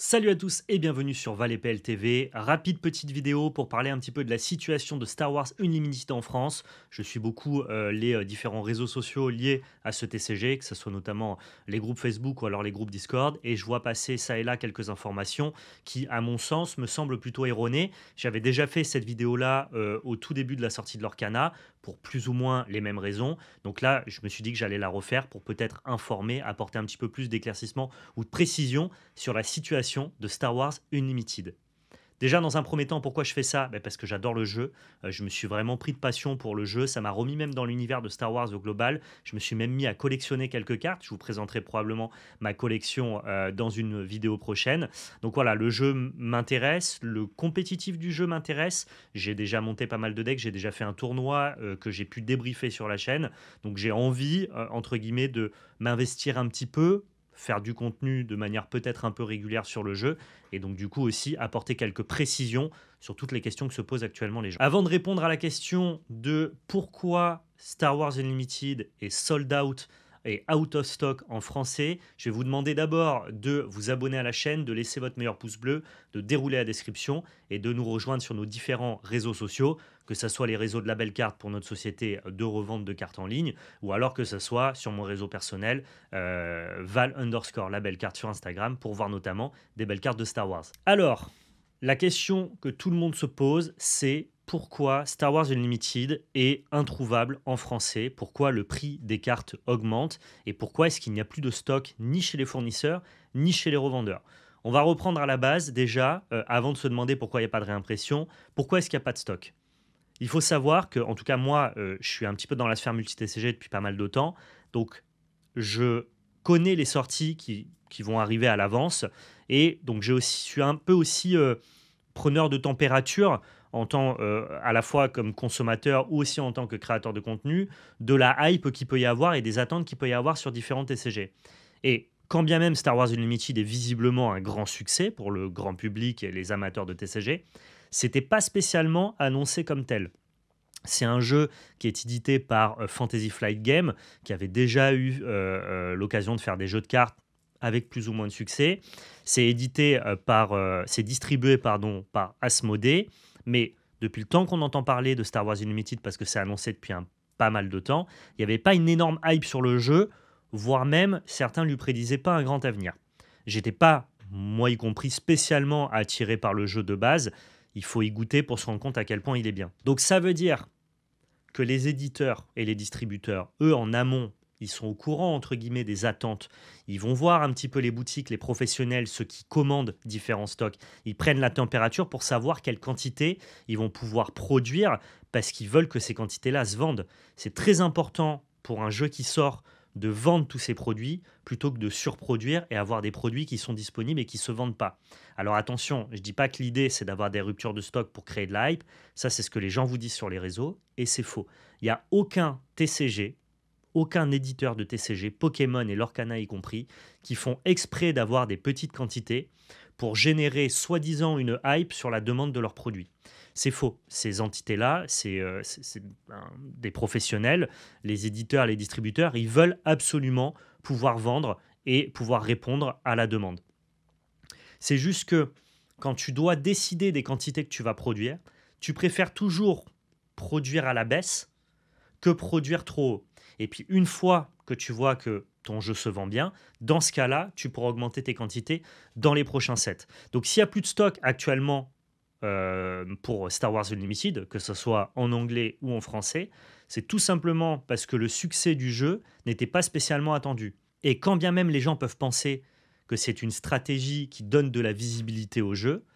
Salut à tous et bienvenue sur ValetPL TV. Rapide petite vidéo pour parler un petit peu de la situation de Star Wars Unlimited en France. Je suis beaucoup les différents réseaux sociaux liés à ce TCG, que ce soit notamment les groupes Facebook ou alors les groupes Discord, et je vois passer ça et là quelques informations qui, à mon sens, me semblent plutôt erronées. J'avais déjà fait cette vidéo-là au tout début de la sortie de l'Orcana, pour plus ou moins les mêmes raisons. Donc là, je me suis dit que j'allais la refaire pour peut-être informer, apporter un petit peu plus d'éclaircissement ou de précision sur la situation de Star Wars Unlimited. Déjà, dans un premier temps, pourquoi je fais ça? Parce que j'adore le jeu. Je me suis vraiment pris de passion pour le jeu. Ça m'a remis même dans l'univers de Star Wars au global. Je me suis même mis à collectionner quelques cartes. Je vous présenterai probablement ma collection dans une vidéo prochaine. Donc voilà, le jeu m'intéresse. Le compétitif du jeu m'intéresse. J'ai déjà monté pas mal de decks. J'ai déjà fait un tournoi que j'ai pu débriefer sur la chaîne. Donc j'ai envie, entre guillemets, de m'investir un petit peu, faire du contenu de manière peut-être un peu régulière sur le jeu et donc du coup aussi apporter quelques précisions sur toutes les questions que se posent actuellement les gens. Avant de répondre à la question de pourquoi Star Wars Unlimited est sold out et out of stock en français, je vais vous demander d'abord de vous abonner à la chaîne, de laisser votre meilleur pouce bleu, de dérouler la description et de nous rejoindre sur nos différents réseaux sociaux, que ce soit les réseaux de la belle carte pour notre société de revente de cartes en ligne, ou alors que ce soit sur mon réseau personnel, Val underscore la belle carte sur Instagram, pour voir notamment des belles cartes de Star Wars. Alors, la question que tout le monde se pose, c'est pourquoi Star Wars Unlimited est introuvable en français, pourquoi le prix des cartes augmente et pourquoi est-ce qu'il n'y a plus de stock ni chez les fournisseurs ni chez les revendeurs. On va reprendre à la base déjà, avant de se demander pourquoi il n'y a pas de réimpression, pourquoi est-ce qu'il n'y a pas de stock. Il faut savoir que, en tout cas moi, je suis un petit peu dans la sphère multi-TCG depuis pas mal de temps, donc je connais les sorties qui vont arriver à l'avance, et donc je suis un peu aussi preneur de température en tant à la fois comme consommateur ou aussi en tant que créateur de contenu, de la hype qu'il peut y avoir et des attentes qu'il peut y avoir sur différents TCG. Et quand bien même Star Wars Unlimited est visiblement un grand succès pour le grand public et les amateurs de TCG, c'était pas spécialement annoncé comme tel. C'est un jeu qui est édité par Fantasy Flight Games, qui avait déjà eu l'occasion de faire des jeux de cartes avec plus ou moins de succès. C'est distribué par Asmodée, mais depuis le temps qu'on entend parler de Star Wars Unlimited, parce que c'est annoncé depuis pas mal de temps, il n'y avait pas une énorme hype sur le jeu, voire même certains lui prédisaient pas un grand avenir. J'étais pas, moi y compris, spécialement attiré par le jeu de base. Il faut y goûter pour se rendre compte à quel point il est bien. Donc ça veut dire que les éditeurs et les distributeurs, eux, en amont, ils sont au courant, entre guillemets, des attentes. Ils vont voir un petit peu les boutiques, les professionnels, ceux qui commandent différents stocks. Ils prennent la température pour savoir quelle quantité ils vont pouvoir produire parce qu'ils veulent que ces quantités-là se vendent. C'est très important pour un jeu qui sort de vendre tous ces produits plutôt que de surproduire et avoir des produits qui sont disponibles et qui ne se vendent pas. Alors attention, je ne dis pas que l'idée c'est d'avoir des ruptures de stock pour créer de la hype, ça c'est ce que les gens vous disent sur les réseaux et c'est faux. Il n'y a aucun TCG, aucun éditeur de TCG, Pokémon et Lorcana y compris, qui font exprès d'avoir des petites quantités pour générer soi-disant une hype sur la demande de leurs produits. C'est faux. Ces entités-là, des professionnels, les éditeurs, les distributeurs, ils veulent absolument pouvoir vendre et pouvoir répondre à la demande. C'est juste que quand tu dois décider des quantités que tu vas produire, tu préfères toujours produire à la baisse que produire trop haut. Et puis une fois que tu vois que ton jeu se vend bien, dans ce cas-là, tu pourras augmenter tes quantités dans les prochains sets. Donc s'il n'y a plus de stock actuellement pour Star Wars Unlimited, que ce soit en anglais ou en français, c'est tout simplement parce que le succès du jeu n'était pas spécialement attendu. Et quand bien même les gens peuvent penser que c'est une stratégie qui donne de la visibilité au jeu,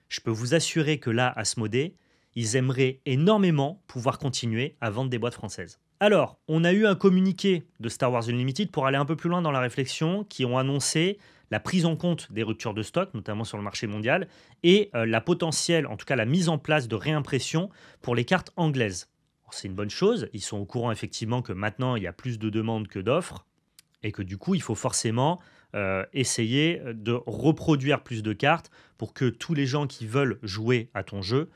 je peux vous assurer que là, à Asmodée, ils aimeraient énormément pouvoir continuer à vendre des boîtes françaises. Alors, on a eu un communiqué de Star Wars Unlimited pour aller un peu plus loin dans la réflexion, qui ont annoncé la prise en compte des ruptures de stock, notamment sur le marché mondial, et la potentielle, en tout cas la mise en place de réimpression pour les cartes anglaises. C'est une bonne chose, ils sont au courant effectivement que maintenant il y a plus de demandes que d'offres, et que du coup il faut forcément essayer de reproduire plus de cartes pour que tous les gens qui veulent jouer à ton jeu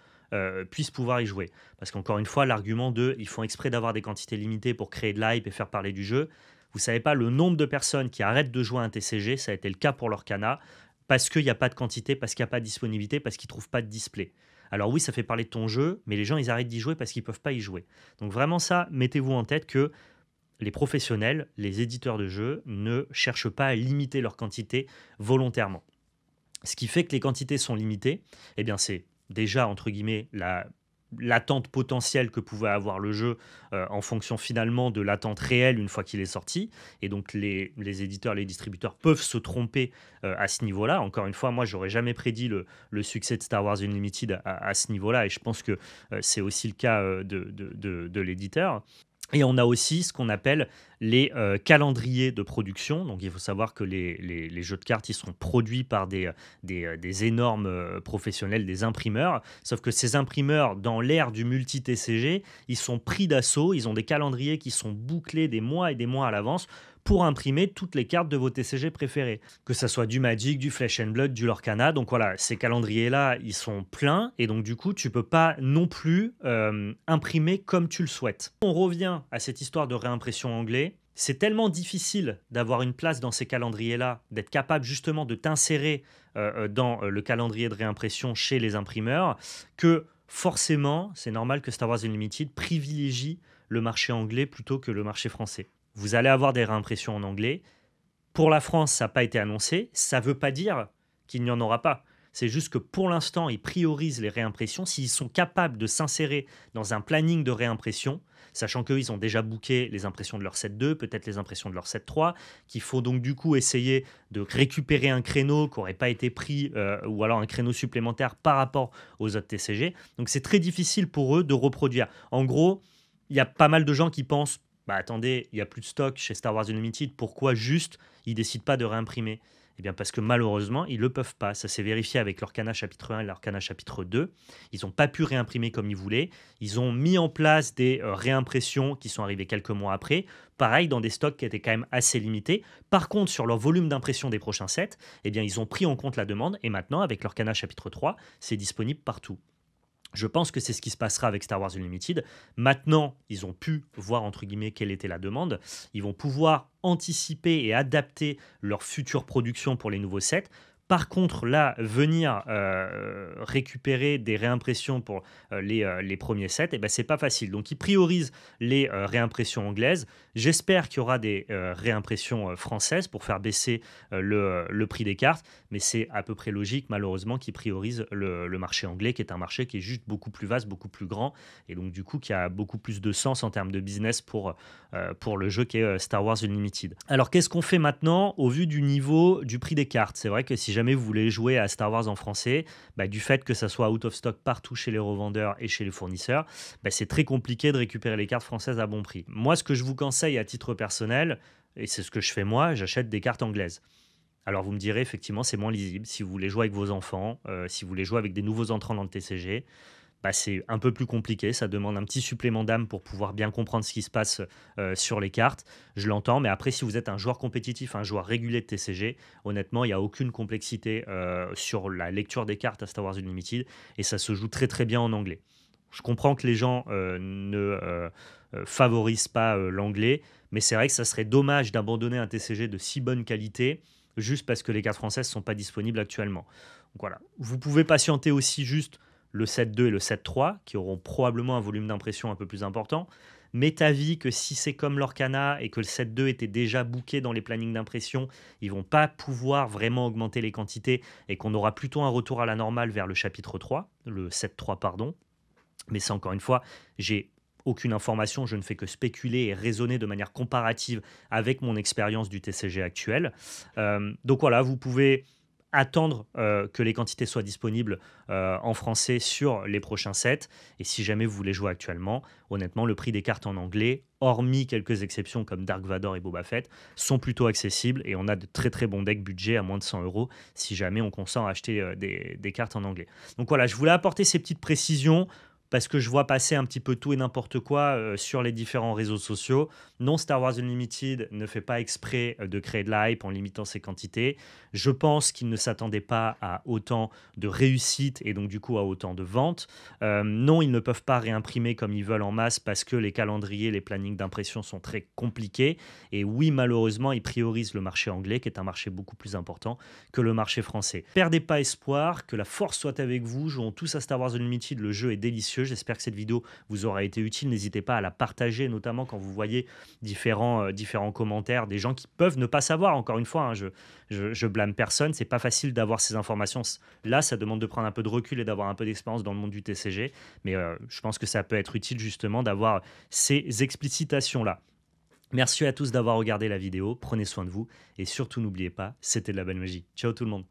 puissent pouvoir y jouer. Parce qu'encore une fois, l'argument de ils font exprès d'avoir des quantités limitées pour créer de l'hype et faire parler du jeu, vous savez pas le nombre de personnes qui arrêtent de jouer à un TCG, ça a été le cas pour l'Orcana. parce qu'il n'y a pas de quantité, parce qu'il n'y a pas de disponibilité, parce qu'ils ne trouvent pas de display. Alors oui, ça fait parler de ton jeu, mais les gens, ils arrêtent d'y jouer parce qu'ils ne peuvent pas y jouer. Donc vraiment ça, mettez-vous en tête que les professionnels, les éditeurs de jeux ne cherchent pas à limiter leur quantité volontairement. Ce qui fait que les quantités sont limitées, eh bien c'est déjà, entre guillemets, l'attente potentielle que pouvait avoir le jeu en fonction finalement de l'attente réelle une fois qu'il est sorti. Et donc les éditeurs, les distributeurs peuvent se tromper à ce niveau-là. Encore une fois, moi, j'aurais jamais prédit le succès de Star Wars Unlimited à ce niveau-là. Et je pense que c'est aussi le cas de l'éditeur. Et on a aussi ce qu'on appelle les calendriers de production. Donc il faut savoir que les jeux de cartes, ils sont produits par des énormes professionnels, des imprimeurs. Sauf que ces imprimeurs, dans l'ère du multi-TCG, ils sont pris d'assaut. Ils ont des calendriers qui sont bouclés des mois et des mois à l'avance pour imprimer toutes les cartes de vos TCG préférés. Que ça soit du Magic, du Flesh and Blood, du Lorcana. Donc voilà, ces calendriers-là, ils sont pleins. Et donc du coup, tu peux pas non plus imprimer comme tu le souhaites. On revient à cette histoire de réimpression anglais. C'est tellement difficile d'avoir une place dans ces calendriers-là, d'être capable justement de t'insérer dans le calendrier de réimpression chez les imprimeurs, que forcément, c'est normal que Star Wars Unlimited privilégie le marché anglais plutôt que le marché français. Vous allez avoir des réimpressions en anglais. Pour la France, ça n'a pas été annoncé. Ça ne veut pas dire qu'il n'y en aura pas. C'est juste que pour l'instant, ils priorisent les réimpressions. S'ils sont capables de s'insérer dans un planning de réimpression, sachant qu'eux, ils ont déjà booké les impressions de leur set 2, peut-être les impressions de leur set 3, qu'il faut donc du coup essayer de récupérer un créneau qui n'aurait pas été pris, ou alors un créneau supplémentaire par rapport aux autres TCG. Donc c'est très difficile pour eux de reproduire. En gros, il y a pas mal de gens qui pensent, bah attendez, il n'y a plus de stock chez Star Wars Unlimited, pourquoi juste ils décident pas de réimprimer? Eh bien parce que malheureusement, ils ne le peuvent pas. Ça s'est vérifié avec l'Orcana chapitre 1 et l'Orcana chapitre 2. Ils n'ont pas pu réimprimer comme ils voulaient. Ils ont mis en place des réimpressions qui sont arrivées quelques mois après. Pareil, dans des stocks qui étaient quand même assez limités. Par contre, sur leur volume d'impression des prochains sets, eh bien, ils ont pris en compte la demande. Et maintenant, avec l'Orcana chapitre 3, c'est disponible partout. Je pense que c'est ce qui se passera avec Star Wars Unlimited. Maintenant, ils ont pu voir, entre guillemets, quelle était la demande. Ils vont pouvoir anticiper et adapter leur future production pour les nouveaux sets. Par contre, là, venir récupérer des réimpressions pour les premiers sets, eh ben, c'est pas facile. Donc, ils priorisent les réimpressions anglaises. J'espère qu'il y aura des réimpressions françaises pour faire baisser le prix des cartes. Mais c'est à peu près logique, malheureusement, qu'ils priorisent le marché anglais, qui est un marché qui est juste beaucoup plus vaste, beaucoup plus grand. Et donc, du coup, qui a beaucoup plus de sens en termes de business pour le jeu qui est Star Wars Unlimited. Alors, qu'est-ce qu'on fait maintenant au vu du niveau du prix des cartes? C'est vrai que si jamais vous voulez jouer à Star Wars en français, bah, du fait que ça soit out of stock partout chez les revendeurs et chez les fournisseurs, bah, c'est très compliqué de récupérer les cartes françaises à bon prix. Moi, ce que je vous conseille à titre personnel, et c'est ce que je fais moi, j'achète des cartes anglaises. Alors vous me direz, effectivement, c'est moins lisible. Si vous voulez jouer avec vos enfants, si vous voulez jouer avec des nouveaux entrants dans le TCG, bah, c'est un peu plus compliqué, ça demande un petit supplément d'âme pour pouvoir bien comprendre ce qui se passe sur les cartes. Je l'entends, mais après, si vous êtes un joueur compétitif, un joueur régulier de TCG, honnêtement, il n'y a aucune complexité sur la lecture des cartes à Star Wars Unlimited et ça se joue très très bien en anglais. Je comprends que les gens ne favorisent pas l'anglais, mais c'est vrai que ça serait dommage d'abandonner un TCG de si bonne qualité juste parce que les cartes françaises ne sont pas disponibles actuellement. Donc voilà. Vous pouvez patienter aussi juste le set 2 et le set 3, qui auront probablement un volume d'impression un peu plus important. M'est avis que si c'est comme l'Orcana et que le set 2 était déjà booké dans les plannings d'impression, ils vont pas pouvoir vraiment augmenter les quantités et qu'on aura plutôt un retour à la normale vers le chapitre 3, le set 3 pardon. Mais c'est encore une fois, j'ai aucune information, je ne fais que spéculer et raisonner de manière comparative avec mon expérience du TCG actuel. Donc voilà, vous pouvez attendre que les quantités soient disponibles en français sur les prochains sets. Et si jamais vous voulez jouer actuellement, honnêtement, le prix des cartes en anglais, hormis quelques exceptions comme Dark Vador et Boba Fett, sont plutôt accessibles et on a de très très bons decks budget à moins de 100 € si jamais on consent à acheter des cartes en anglais. Donc voilà, je voulais apporter ces petites précisions parce que je vois passer un petit peu tout et n'importe quoi sur les différents réseaux sociaux. Non, Star Wars Unlimited ne fait pas exprès de créer de la hype en limitant ses quantités. Je pense qu'ils ne s'attendaient pas à autant de réussite et donc du coup à autant de ventes. Non, ils ne peuvent pas réimprimer comme ils veulent en masse parce que les calendriers, les plannings d'impression sont très compliqués. Et oui, malheureusement, ils priorisent le marché anglais, qui est un marché beaucoup plus important que le marché français. Perdez pas espoir, que la force soit avec vous. Jouons tous à Star Wars Unlimited, le jeu est délicieux. J'espère que cette vidéo vous aura été utile. N'hésitez pas à la partager, notamment quand vous voyez différents commentaires, des gens qui peuvent ne pas savoir. Encore une fois, hein, je blâme personne. C'est pas facile d'avoir ces informations. Là, ça demande de prendre un peu de recul et d'avoir un peu d'expérience dans le monde du TCG. Mais je pense que ça peut être utile justement d'avoir ces explicitations-là. Merci à tous d'avoir regardé la vidéo. Prenez soin de vous et surtout n'oubliez pas, c'était de la belle magie. Ciao tout le monde.